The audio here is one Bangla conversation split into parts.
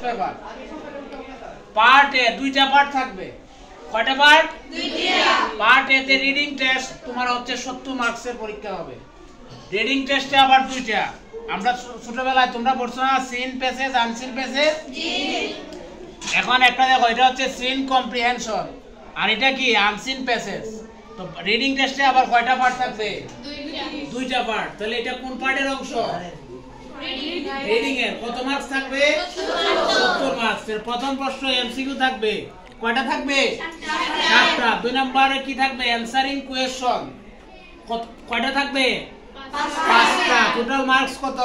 পেপার। পার্ট এ দুইটা পার্ট থাকবে। কয়টা পার্ট? দুইটা। পার্ট এ তে রিডিং টেস্ট তোমার হচ্ছে 70 মার্কসের পরীক্ষা হবে। রিডিং টেস্টে আবার দুইটা। আমরা ছোটবেলায় তোমরা পড়ছো না সিন প্যাসেজ আনসিন প্যাসেজ? জি। এখন একটা দেখো, এটা হচ্ছে সিন কম্প্রিহেনশন আর এটা কি আনসিন প্যাসেজ। তো রিডিং টেস্টে আবার কয়টা পার্ট থাকবে? দুইটা পার্ট। তাহলে এটা কোন পার্টের অংশ? রিডিং এর। কত মার্কস থাকবে? 70 মার্কস। এর প্রথম প্রশ্ন এমসিকিউ থাকবে। কয়টা থাকবে? 7টা। দুই নম্বরে কি থাকবে? Answering question. কয়টা থাকবে? 5টা। টোটাল মার্কস কত?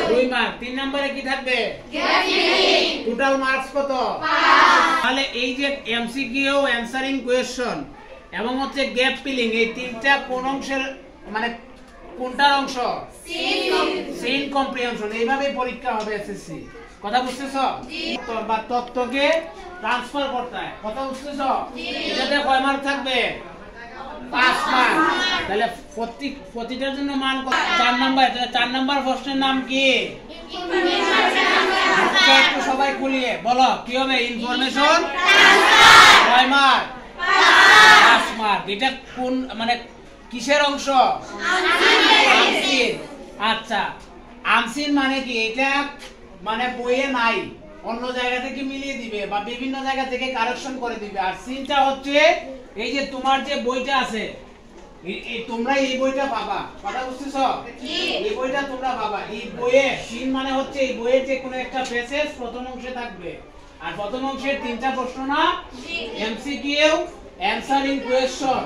2 মার্ক। 3 নম্বরে কি থাকবে? Gap filling. টোটাল মার্কস কত? 5। তাহলে এই যে এমসিকিউ, অ্যানসারিং কোয়েশ্চন এবং হচ্ছে গ্যাপ ফিলিং, এই তিনটা কোন অংশের মানে কোনটার অংশ? Scene comprehension. এইভাবে পরীক্ষা হবে এসএসসি। কথা বুঝতেছো? জি। বা তথ্যকে ট্রান্সফার করতে হয়। কথা বুঝতেছো? জি। এটাতে কয় মার্ক থাকবে? 5 মার্ক। তাহলে প্রতিটার জন্য মান কত? 4 নাম্বার। তাহলে 4 নাম্বার প্রশ্নের নাম কি? একটু সবাই খুলিয়ে বলো কি হবে? Information transfer. কয় মার্ক? 5 মার্ক। এটা কোন মানে কিসের অংশ? আনসিন। আচ্ছা, আনসিন মানে কি? এটা মানে বইয়ে নাই, অন্য জায়গা থেকে মিলিয়ে দিবে বা বিভিন্ন জায়গা থেকে কারেকশন করে দিবে। আর সিনটা হচ্ছে এই যে তোমার যে বইটা আছে, তোমরা এই বইটা পাবা। কথা বুঝতেছো? এই বইটা তোমরা পাবা। এই বইয়ে সিন মানে হচ্ছে এই বইয়ের যে কোনো একটা প্যাসেজ প্রথম অংশে থাকবে। আর প্রথম অংশের 3টা প্রশ্ন না? এমসিকিউ, অ্যানসারিং কোয়েশ্চন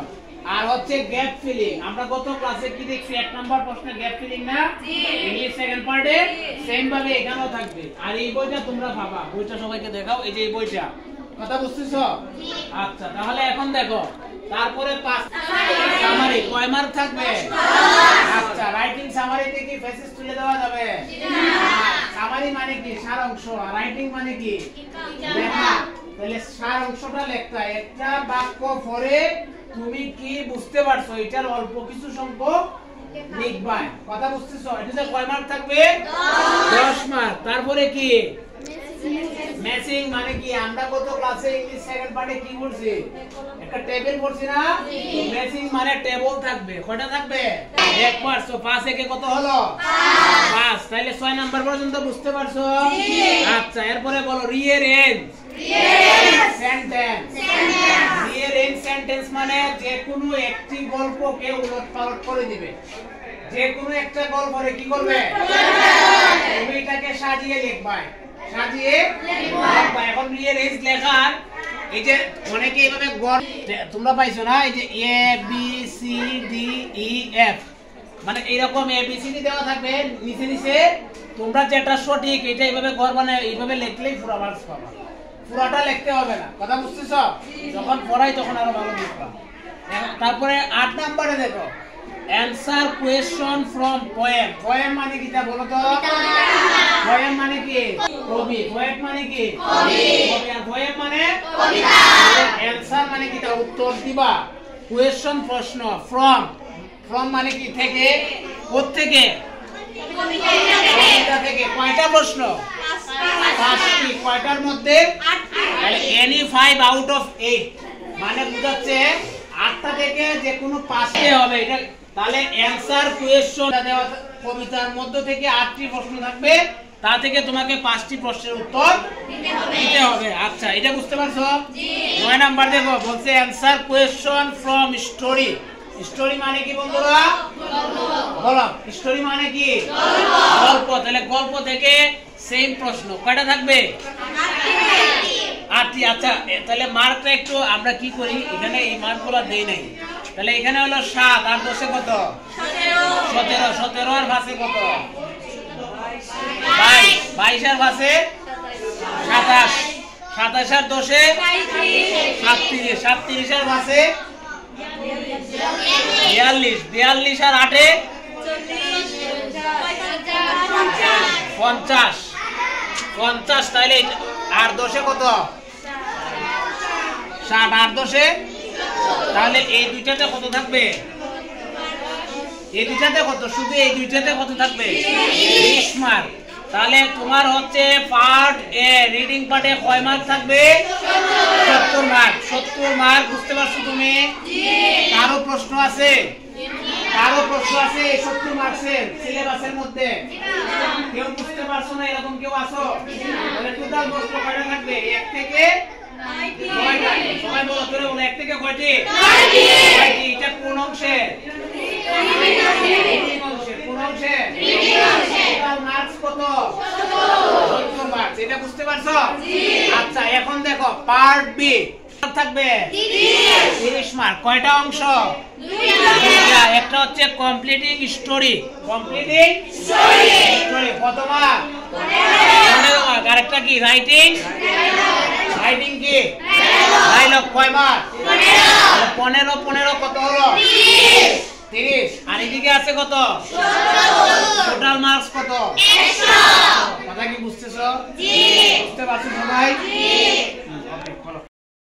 আর হচ্ছে গ্যাপ ফিলিং। আমরা গত ক্লাসে কি দেখছি? 1 নাম্বার প্রশ্নে গ্যাপ ফিলিং না? ইংলিশ সেকেন্ড পার্টে সেম ভাবে এখানেও থাকবে। আর এই বইটা তোমরা পাবা। বইটা সবাইকে দেখাও। এই যে এই বইটা। কথা বুঝতেছো? আচ্ছা, তাহলে এখন দেখো, তারপরে 5 সামারি। কয় মার্ক থাকবে? আচ্ছা, রাইটিং সামারিতে কি ফেসেস তুলে দেওয়া যাবে? না। সামারি মানে কি? সারাংশ। আর রাইটিং মানে কি? লেখা। তাহলে সারাংশটা লিখতে হয়। একটা বাক্য পড়ে তুমি কি বুঝতে পারছো এটার অল্প কিছু সংখ্যক লিখবা। কথা বুঝতেছো? এটাতে কয় মার্ক থাকবে? 10 মার্ক। তারপরে কি? ম্যাচিং মানে কি? আমরা কত ক্লাসে ইংলিশ সেকেন্ড পার্টে কি পড়ছি? একটা টেবিল পড়ছি না? ম্যাচিং মানে টেবিল থাকবে। কয়টা থাকবে? 1 মার্ক। তো 5 একে কত হলো? 5। তাহলে 6 নাম্বার পর্যন্ত বুঝতে পারছো? আচ্ছা, এরপরে বলো রিঅ্যারেঞ্জ সেন্টেন্স। রিঅ্যারেঞ্জ সেন্টেন্স মানে যে কোনো একটি গল্পকে উলটপালট করে দিবে। যে কোনো একটা গল্পরে কি করবে? তুমি এটাকে সাজিয়ে লিখবা। সাজিয়ে লিখবা। এখন রিঅ্যারেঞ্জ লেখার এই যে অনেকে এইভাবে তোমরা পাইছো না? এই যে A B C D E F মানে এইরকম এ বি সি ডি দেওয়া থাকবে নিচে নিচে। তোমরা যেটা সঠিক এটা এইভাবে গড় বানায় এইভাবে লিখলেই পুরো মার্কস পাবা। পুরাটা লিখতে হবে না। কথা বুঝতেছো? যখন পড়াই তখন আরো ভালো লিখবা। তারপরে 8 নম্বরে দেখো, answer question from poem. Poem মানে কি তা বলো তো? পোয়েম মানে কি? কবি। পোয়েট মানে কি? কবি। আর পোয়েম মানে কবিতা। অ্যানসার মানে কি তা? উত্তর দিবা। কোয়েশ্চন প্রশ্ন। ফ্রম। ফ্রম মানে কি? থেকে। কোথা থেকে? কবিতা থেকে। কয়টা প্রশ্ন? 5টি। কয়টার মধ্যে? 8টি। তাহলে এনি 5 আউট অফ 8 মানে বুঝাচ্ছে 8টা থেকে যে কোনো 5টি হবে। এটা তাহলে অ্যানসার কোয়েশ্চন দেওয়া কবিতার মধ্য থেকে 8টি প্রশ্ন থাকবে। তা থেকে তোমাকে 5টি প্রশ্নের উত্তর দিতে হবে। আচ্ছা, এটা বুঝতে পারছো? জি। 9 নাম্বার দেখো, বলছে answer question from story. Story মানে কি বন্ধুরা? বলো, স্টোরি মানে কি? গল্প। তাহলে গল্প থেকে সেম প্রশ্ন। কয়টা থাকবে? 8টি। আচ্ছা, তাহলে মার্কটা একটু আমরা কি করি, এখানে এই মার্কগুলো দেই নাই। তাহলে এখানে হলো 7 আর 10 কত? 17। 17 আর 5 কত? 22। 22 আর 5 27। 27 আর 10 37। 37 আর 5 42। 42 আর 8 50। 50। তাহলে আর 10 কত? 60 আর 10। তাহলে এই দুইটাতে কত থাকবে? এই দুইটাতে কত? শুধু এই দুইটাতে কত থাকবে? 30 মার্ক। তাহলে তোমার হচ্ছে পার্ট এ রিডিং পার্টে কয় মার্ক থাকবে? 70 মার্ক। 70 মার্ক বুঝতে পারছো তুমি? কারো প্রশ্ন আছে? কারো প্রশ্ন আছে 70 মার্কসের সিলেবাসের মধ্যে? কেউ বুঝতে পারছো না এরকম কেউ আছো? তাহলে টোটাল প্রশ্ন কয়টা থাকবে? 1 থেকে 9টা। সবাই বলো, তোরে বলো 1 থেকে কয়টি? 9টি। এটা কোন অংশে? রিডিং অংশে। কোন অংশে? রিডিং অংশে। টোটাল মার্কস কত? 70 মার্কস। এটা বুঝতে পারছো? আচ্ছা, এখন দেখো পার্ট বি থাকবে 30 মার্ক। কয়টা অংশ? দুইটা। একটা হচ্ছে কমপ্লিটিং স্টোরি। কমপ্লিটিং স্টোরি কত মার্ক? 15 মার্ক। আরেকটা কি? রাইটিং। রাইটিং কি? ডায়লগ। কয় মার্ক? 15। 15 কত হলো? 30। আর এদিকে আছে কত? টোটাল মার্কস কত? 100। কথা কি বুঝতেছো? জি। বুঝতে পারছো সবাই? জি।